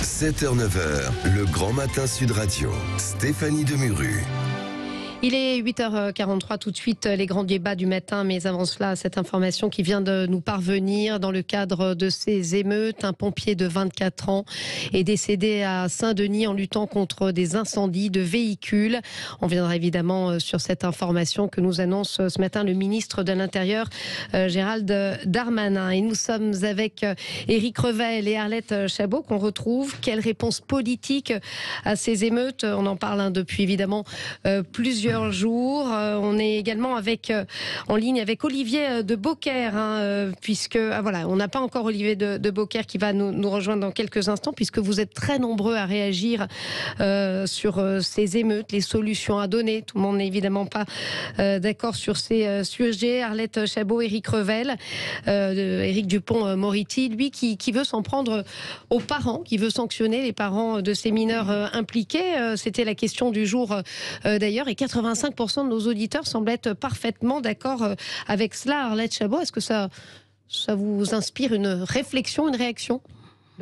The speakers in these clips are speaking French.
7h-9h, le Grand Matin Sud Radio. Stéphanie Demuru. Il est 8h43, tout de suite les grands débats du matin, mais avant cela, cette information qui vient de nous parvenir dans le cadre de ces émeutes. Un pompier de 24 ans est décédé à Saint-Denis en luttant contre des incendies de véhicules. On viendra évidemment sur cette information que nous annonce ce matin le ministre de l'Intérieur, Gérald Darmanin. Et nous sommes avec Éric Revel et Arlette Chabot qu'on retrouve. Quelle réponse politique à ces émeutes? On en parle depuis évidemment plusieurs jours. On est également en ligne avec Olivier de Beaucaire, puisque voilà, on n'a pas encore Olivier de Beaucaire qui va nous rejoindre dans quelques instants, puisque vous êtes très nombreux à réagir sur ces émeutes, les solutions à donner. Tout le monde n'est évidemment pas d'accord sur ces sujets. Arlette Chabot, Éric Revel, Éric Dupond-Moretti, lui qui veut s'en prendre aux parents, qui veut sanctionner les parents de ces mineurs impliqués. C'était la question du jour d'ailleurs, et 85% de nos auditeurs semblent être parfaitement d'accord avec cela. Arlette Chabot, est-ce que ça vous inspire une réflexion, une réaction ?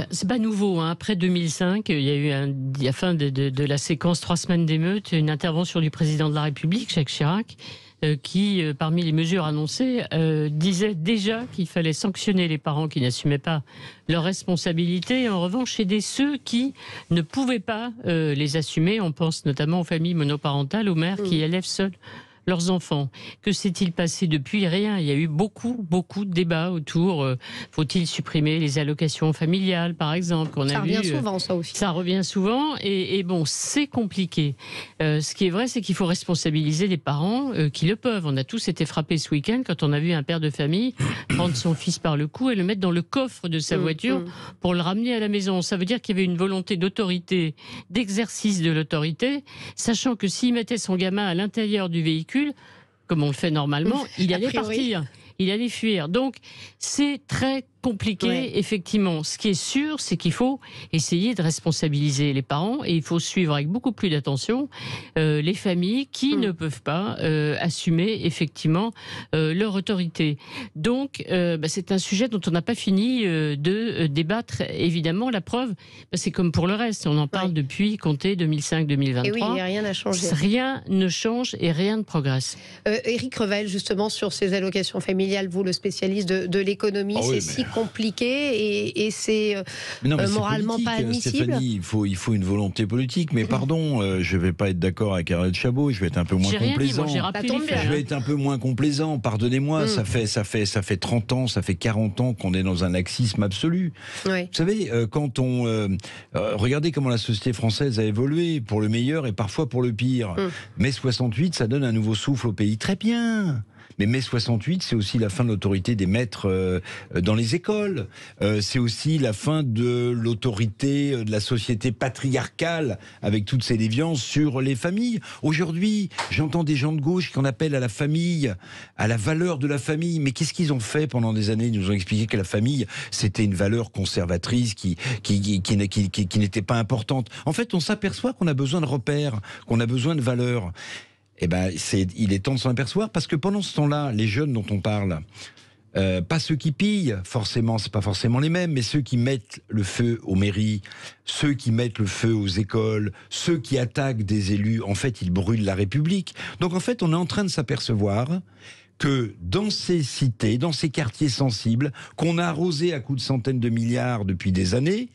C'est pas nouveau. Après 2005, il y a eu à la fin de la séquence 3 semaines d'émeutes, une intervention du président de la République, Jacques Chirac, qui, parmi les mesures annoncées, disait déjà qu'il fallait sanctionner les parents qui n'assumaient pas leurs responsabilités. En revanche, aider ceux qui ne pouvaient pas les assumer. On pense notamment aux familles monoparentales, aux mères qui élèvent seules leurs enfants. Que s'est-il passé depuis? Rien. Il y a eu beaucoup de débats autour. Faut-il supprimer les allocations familiales, par exemple? Ça revient souvent, ça aussi. Ça revient souvent, et bon, c'est compliqué. Ce qui est vrai, c'est qu'il faut responsabiliser les parents qui le peuvent. On a tous été frappés ce week-end quand on a vu un père de famille prendre son fils par le cou et le mettre dans le coffre de sa voiture pour le ramener à la maison. Ça veut dire qu'il y avait une volonté d'autorité, d'exercice de l'autorité, sachant que s'il mettait son gamin à l'intérieur du véhicule, comme on le fait normalement, il allait partir, il allait fuir. Donc, c'est très compliqué, effectivement. Ce qui est sûr, c'est qu'il faut essayer de responsabiliser les parents, et il faut suivre avec beaucoup plus d'attention les familles qui ne peuvent pas assumer effectivement leur autorité. Donc, c'est un sujet dont on n'a pas fini de débattre. Évidemment, la preuve, c'est comme pour le reste. On en parle depuis, comptez, 2005-2023. Et oui, rien n'a changé. Rien ne change et rien ne progresse. Éric Revel, justement, sur ces allocations familiales, vous, le spécialiste de l'économie, c'est si compliqué et c'est moralement pas admissible. Stéphanie, il faut une volonté politique, mais pardon, je vais pas être d'accord avec Arlette Chabot, je vais être un peu moins complaisant. Je vais être un peu moins complaisant, pardonnez-moi, ça fait 30 ans, ça fait 40 ans qu'on est dans un laxisme absolu. Vous savez, quand regardez comment la société française a évolué, pour le meilleur et parfois pour le pire. Mai 68, ça donne un nouveau souffle au pays, très bien. Mais mai 68, c'est aussi la fin de l'autorité des maîtres dans les écoles. C'est aussi la fin de l'autorité de la société patriarcale avec toutes ses déviances sur les familles. Aujourd'hui, j'entends des gens de gauche qui en appellent à la famille, à la valeur de la famille. Mais qu'est-ce qu'ils ont fait pendant des années? Ils nous ont expliqué que la famille, c'était une valeur conservatrice qui n'était pas importante. En fait, on s'aperçoit qu'on a besoin de repères, qu'on a besoin de valeurs. Il est temps de s'en apercevoir, parce que pendant ce temps-là, les jeunes dont on parle, pas ceux qui pillent, forcément, c'est pas forcément les mêmes, mais ceux qui mettent le feu aux mairies, ceux qui mettent le feu aux écoles, ceux qui attaquent des élus, en fait, ils brûlent la République. Donc en fait, on est en train de s'apercevoir que dans ces cités, dans ces quartiers sensibles, qu'on a arrosés à coups de centaines de milliards depuis des années,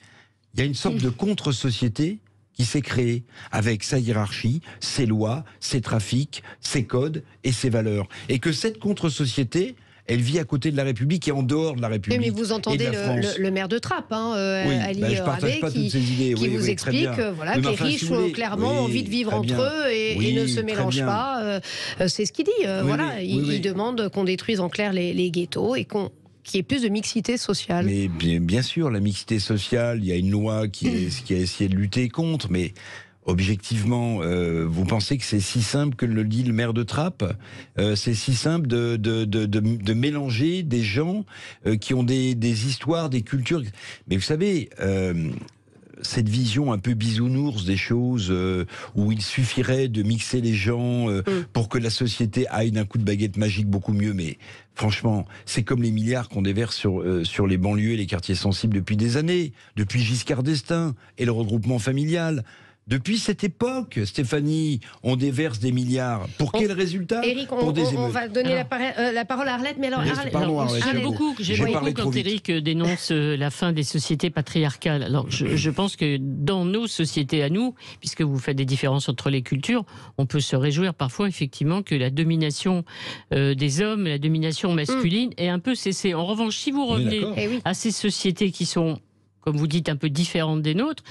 il y a une sorte de contre-société qui s'est créé avec sa hiérarchie, ses lois, ses trafics, ses codes et ses valeurs. Et que cette contre-société, elle vit à côté de la République et en dehors de la République. Mais vous entendez le maire de Trappes, Ali Ravet, qui vous explique que les riches clairement ont envie de vivre entre eux et ne se mélangent pas. C'est ce qu'il dit. Il demande qu'on détruise en clair les ghettos et qu'il y ait plus de mixité sociale. Mais bien sûr, la mixité sociale, il y a une loi qui a essayé de lutter contre, mais objectivement, vous pensez que c'est si simple que le dit le maire de Trappes? C'est si simple de mélanger des gens qui ont des histoires, des cultures. Mais vous savez, cette vision un peu bisounours des choses, où il suffirait de mixer les gens pour que la société aille d'un coup de baguette magique beaucoup mieux. Mais franchement, c'est comme les milliards qu'on déverse sur les banlieues et les quartiers sensibles depuis des années, depuis Giscard d'Estaing et le regroupement familial. Depuis cette époque, Stéphanie, on déverse des milliards. Pour quel résultat? Éric, on va donner la parole à Arlette. Mais alors, j'aime beaucoup quand Éric dénonce la fin des sociétés patriarcales. Alors, je pense que dans nos sociétés à nous, puisque vous faites des différences entre les cultures, on peut se réjouir parfois, effectivement, que la domination des hommes, la domination masculine est un peu cessée. En revanche, si vous revenez à ces sociétés qui sont, comme vous dites, un peu différentes des nôtres,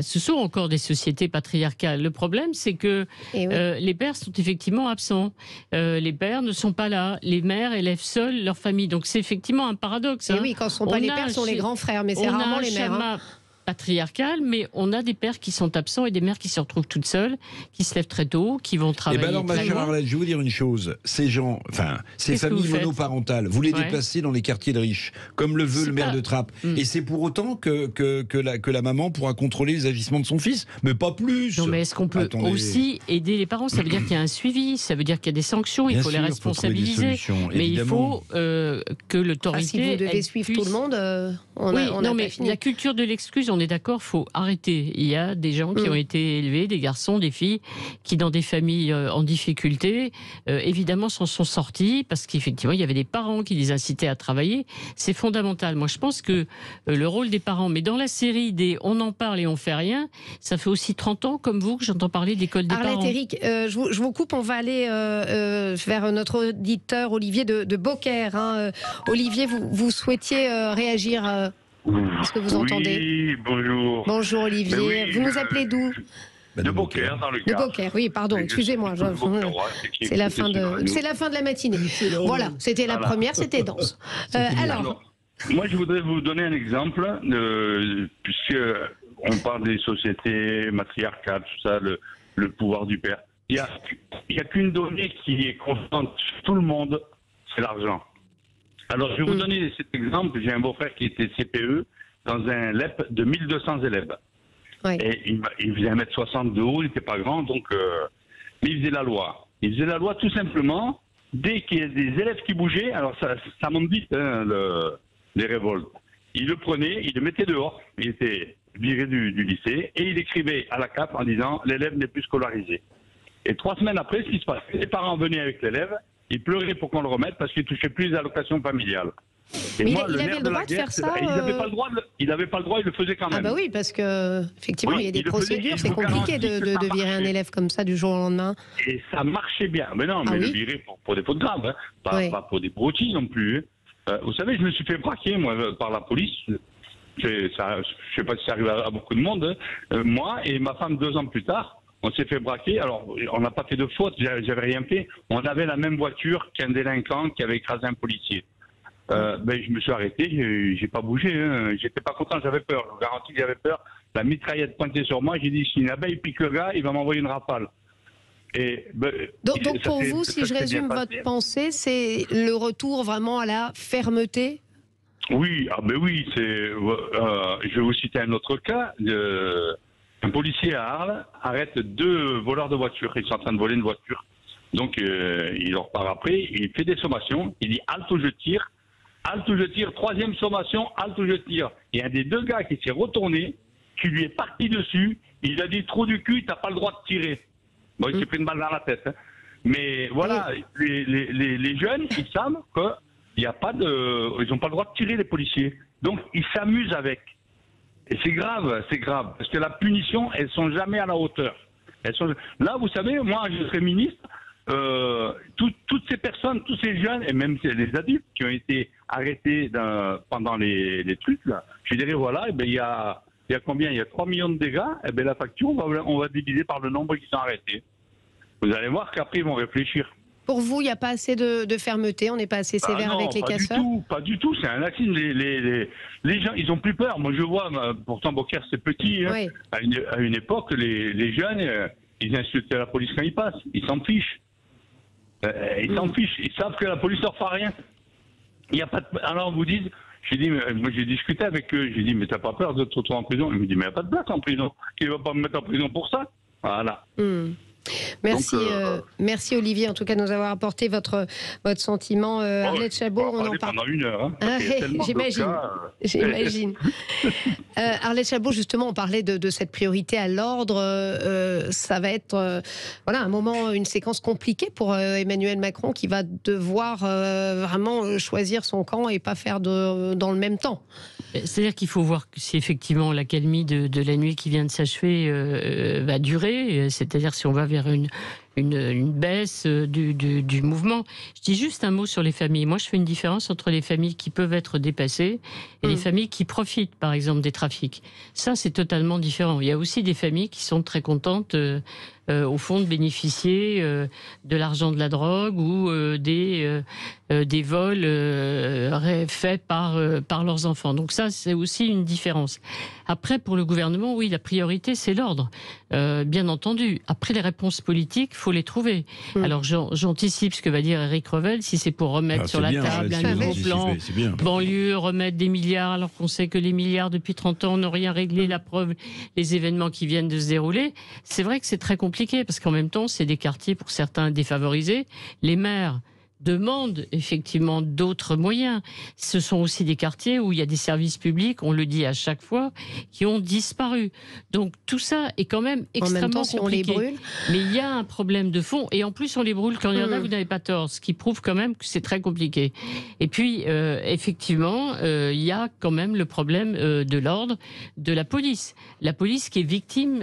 ce sont encore des sociétés patriarcales. Le problème, c'est que les pères sont effectivement absents. Les pères ne sont pas là. Les mères élèvent seules leur famille. Donc c'est effectivement un paradoxe. Et oui, quand ce ne sont pas les pères, ce sont les grands frères, mais c'est rarement les mères. Patriarcal, mais on a des pères qui sont absents et des mères qui se retrouvent toutes seules, qui se lèvent très tôt, qui vont travailler. Alors, ma chère Arlette, je vais vous dire une chose. Ces gens, ces familles monoparentales, vous les déplacez dans les quartiers de riches, comme le veut le maire de Trappes. Et c'est pour autant que la maman pourra contrôler les agissements de son fils, mais pas plus. Non, mais est-ce qu'on peut aussi aider les parents? Ça veut dire qu'il y a un suivi, ça veut dire qu'il y a des sanctions, il faut les responsabiliser. Mais il faut que l'autorité. Si vous devez suivre tout le monde, on a pas fini. La culture de l'excuse, on est d'accord, faut arrêter. Il y a des gens qui ont été élevés, des garçons, des filles, qui dans des familles en difficulté, évidemment s'en sont sortis parce qu'effectivement il y avait des parents qui les incitaient à travailler. C'est fondamental. Moi je pense que le rôle des parents, mais dans la série des on en parle et on fait rien, ça fait aussi 30 ans comme vous que j'entends parler d'école des parents. Arlette, Éric, je vous coupe, on va aller vers notre auditeur Olivier de Beaucaire. Olivier, vous souhaitiez réagir est-ce que vous entendez? Oui, bonjour. Bonjour Olivier. Oui, vous nous appelez d'où? De Beaucaire, dans le Gard. De Beaucaire, oui, pardon, excusez-moi. C'est la fin de la matinée. Voilà, c'était la première, c'était dense. Alors, moi, je voudrais vous donner un exemple, puisque on parle des sociétés matriarcales, tout ça, le pouvoir du père. Il n'y a qu'une donnée qui est constante sur tout le monde, c'est l'argent. Alors, je vais vous donner cet exemple. J'ai un beau-frère qui était CPE dans un LEP de 1200 élèves. Oui. Et il faisait 1m60 de haut, il n'était pas grand, donc... mais il faisait la loi. Il faisait la loi tout simplement, dès qu'il y a des élèves qui bougeaient, alors ça monte vite, les révoltes. Il le prenait, il le mettait dehors, il était viré du lycée, et il écrivait à la CAP en disant « l'élève n'est plus scolarisé ». Et 3 semaines après, ce qui se passe, les parents venaient avec l'élève, il pleurait pour qu'on le remette parce qu'il ne touchait plus les allocations familiales. Et moi, il avait le droit de faire ça Il n'avait pas le droit, il le faisait quand même. Ah bah oui, parce que effectivement, il y a des procédures, c'est compliqué de virer un élève comme ça du jour au lendemain. Et ça marchait bien. Mais non, mais le virer pour des fautes graves, pas pour des broutilles non plus. Vous savez, je me suis fait braquer, moi, par la police. Je ne sais pas si ça arrive à beaucoup de monde. Moi et ma femme, 2 ans plus tard, on s'est fait braquer. Alors, on n'a pas fait de faute, j'avais rien fait. On avait la même voiture qu'un délinquant qui avait écrasé un policier. Je me suis arrêté, j'ai pas bougé. J'étais pas content, j'avais peur. Je vous garantis que j'avais peur. La mitraillette pointée sur moi, j'ai dit si une abeille pique le gars, il va m'envoyer une rafale. Et, donc pour vous, si je résume votre pensée, c'est le retour vraiment à la fermeté? Oui, oui. Je vais vous citer un autre cas. Un policier à Arles arrête 2 voleurs de voitures. Ils sont en train de voler une voiture. Donc, il leur part après. Il fait des sommations. Il dit « halte ou je tire ». Halte ou je tire. 3e sommation, halte ou je tire. Il y a un des 2 gars qui s'est retourné, qui lui est parti dessus. Il a dit « trou du cul, t'as pas le droit de tirer ». Bon, il s'est pris une balle dans la tête. Mais voilà, les jeunes, ils savent qu'ils n'ont pas le droit de tirer, les policiers. Donc, ils s'amusent avec. Et c'est grave, parce que la punition, elles sont jamais à la hauteur. Là, vous savez, moi, je serais ministre, toutes ces personnes, tous ces jeunes, et même les adultes qui ont été arrêtés pendant les trucs, là, je dirais, voilà, il y a combien? Il y a 3 millions de dégâts, et la facture, on va diviser par le nombre qui sont arrêtés. Vous allez voir qu'après, ils vont réfléchir. Pour vous, il n'y a pas assez de fermeté, on n'est pas assez sévère avec les casseurs? Pas du tout, c'est un laxisme. Les gens, ils ont plus peur. Moi, je vois, pourtant, Beaucaire, c'est petit. Hein. À une époque, les jeunes, ils insultaient la police quand ils passent. Ils s'en fichent. Ils s'en fichent. Ils savent que la police ne leur fera rien. Il y a pas alors, on vous dit, J'ai dit, moi j'ai discuté avec eux, j'ai dit, mais t'as pas peur de te retrouver en prison? Il me dit, mais il n'y a pas de place en prison. Qui va pas me mettre en prison pour ça? Voilà. Merci, merci Olivier, en tout cas de nous avoir apporté votre sentiment. Arlette Chabot, on en parle pendant 1 heure. Hein, j'imagine. Arlette Chabot, justement, on parlait de cette priorité à l'ordre. Ça va être un moment, une séquence compliquée pour Emmanuel Macron, qui va devoir vraiment choisir son camp et pas faire dans le même temps. C'est-à-dire qu'il faut voir si effectivement l'accalmie de la nuit qui vient de s'achever va durer, c'est-à-dire si on va vers une baisse du mouvement. Je dis juste un mot sur les familles. Moi, je fais une différence entre les familles qui peuvent être dépassées et les familles qui profitent, par exemple, des trafics. Ça, c'est totalement différent. Il y a aussi des familles qui sont très contentes, au fond, de bénéficier de l'argent de la drogue ou des vols faits par leurs enfants. Donc ça, c'est aussi une différence. Après, pour le gouvernement, oui, la priorité, c'est l'ordre, bien entendu. Après, les réponses politiques, il faut les trouver. Alors, j'anticipe ce que va dire Éric Revel, si c'est pour remettre sur la table un nouveau plan banlieue, remettre des milliards, alors qu'on sait que les milliards, depuis 30 ans, n'ont rien réglé, la preuve, les événements qui viennent de se dérouler. C'est vrai que c'est très compliqué, parce qu'en même temps, c'est des quartiers, pour certains, défavorisés. Les maires demandent effectivement d'autres moyens. Ce sont aussi des quartiers où il y a des services publics, on le dit à chaque fois, qui ont disparu. Donc tout ça est quand même extrêmement compliqué. On les brûle. Mais il y a un problème de fond, et en plus on les brûle quand il y en a, vous n'avez pas tort, ce qui prouve quand même que c'est très compliqué. Et puis effectivement, il y a quand même le problème de l'ordre, de la police. La police qui est victime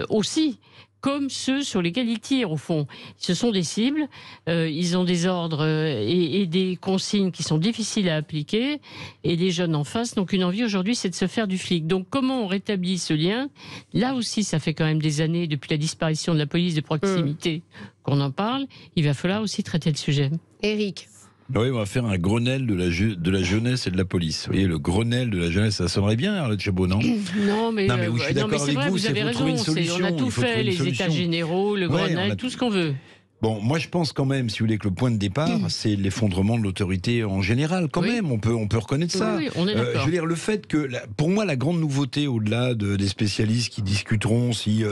aussi, comme ceux sur lesquels ils tirent, au fond. Ce sont des cibles, ils ont des ordres et des consignes qui sont difficiles à appliquer, et les jeunes en face. Donc une envie aujourd'hui, c'est de se faire du flic. Donc comment on rétablit ce lien? Là aussi, ça fait quand même des années, depuis la disparition de la police de proximité, qu'on en parle. Il va falloir aussi traiter le sujet. Éric. Oui, on va faire un Grenelle de la jeunesse et de la police. Vous voyez, le Grenelle de la jeunesse, ça sonnerait bien, Arlette Chabot, non? Non, mais oui, je suis d'accord avec vous, vous avez raison. On a tout fait, les états généraux, le Grenelle, tout ce qu'on veut. Bon, moi je pense quand même, si vous voulez, que le point de départ, c'est l'effondrement de l'autorité en général. Quand même, on peut reconnaître ça. Oui, on est d'accord. Je veux dire, le fait que, pour moi, la grande nouveauté, au-delà des spécialistes qui discuteront si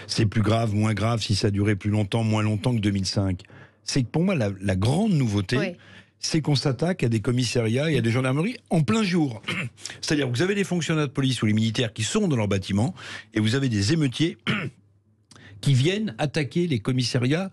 c'est plus grave, moins grave, si ça durait plus longtemps, moins longtemps que 2005, c'est que pour moi, la grande nouveauté, c'est qu'on s'attaque à des commissariats et à des gendarmeries en plein jour. C'est-à-dire que vous avez des fonctionnaires de police ou les militaires qui sont dans leur bâtiment, et vous avez des émeutiers qui viennent attaquer les commissariats,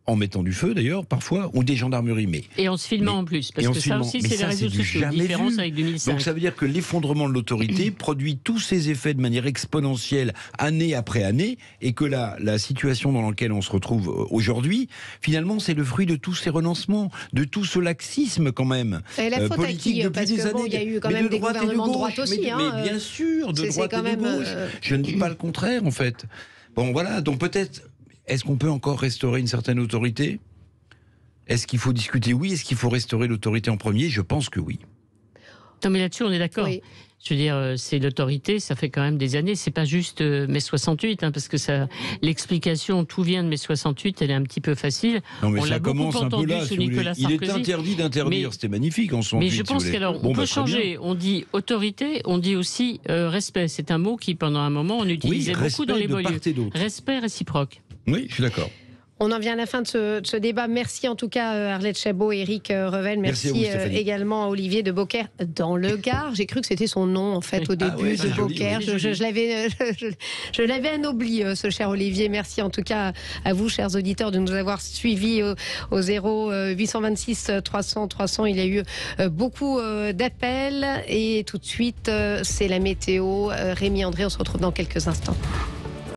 en mettant du feu d'ailleurs, parfois, ou des gendarmeries. Et en se filmant en plus, parce que ça aussi, c'est les réseaux sociaux, différence avec 2005. Donc ça veut dire que l'effondrement de l'autorité produit tous ces effets de manière exponentielle, année après année, et que la situation dans laquelle on se retrouve aujourd'hui, finalement, c'est le fruit de tous ces renoncements, de tout ce laxisme quand même, et la faute politique à qui, depuis des années. Il y a eu quand même des gouvernements de droite aussi. Mais bien sûr, de droite et de gauche. Je ne dis pas le contraire, en fait. Bon, voilà, donc peut-être... Est-ce qu'on peut encore restaurer une certaine autorité? Est-ce qu'il faut discuter? Oui. Est-ce qu'il faut restaurer l'autorité en premier? Je pense que oui. Non, mais là-dessus, on est d'accord. Oui. Je veux dire, c'est l'autorité, ça fait quand même des années. C'est pas juste mai 68, parce que l'explication, tout vient de mai 68, elle est un petit peu facile. Non, mais ça commence un peu là. Si il est interdit d'interdire, c'était magnifique en 68. Mais je pense qu'on peut changer. On dit autorité, on dit aussi respect. C'est un mot qui, pendant un moment, on utilisait beaucoup dans les banlieues. Respect réciproque. Oui, je suis d'accord. On en vient à la fin de ce débat. Merci en tout cas Arlette Chabot, Éric Revel. Merci également à Olivier de Beaucaire dans le Gard. J'ai cru que c'était son nom en fait au début, de Beaucaire. Je l'avais anobli, ce cher Olivier. Merci en tout cas à vous, chers auditeurs, de nous avoir suivis au 0826 300 300. Il y a eu beaucoup d'appels et tout de suite c'est la météo. Rémi André, on se retrouve dans quelques instants.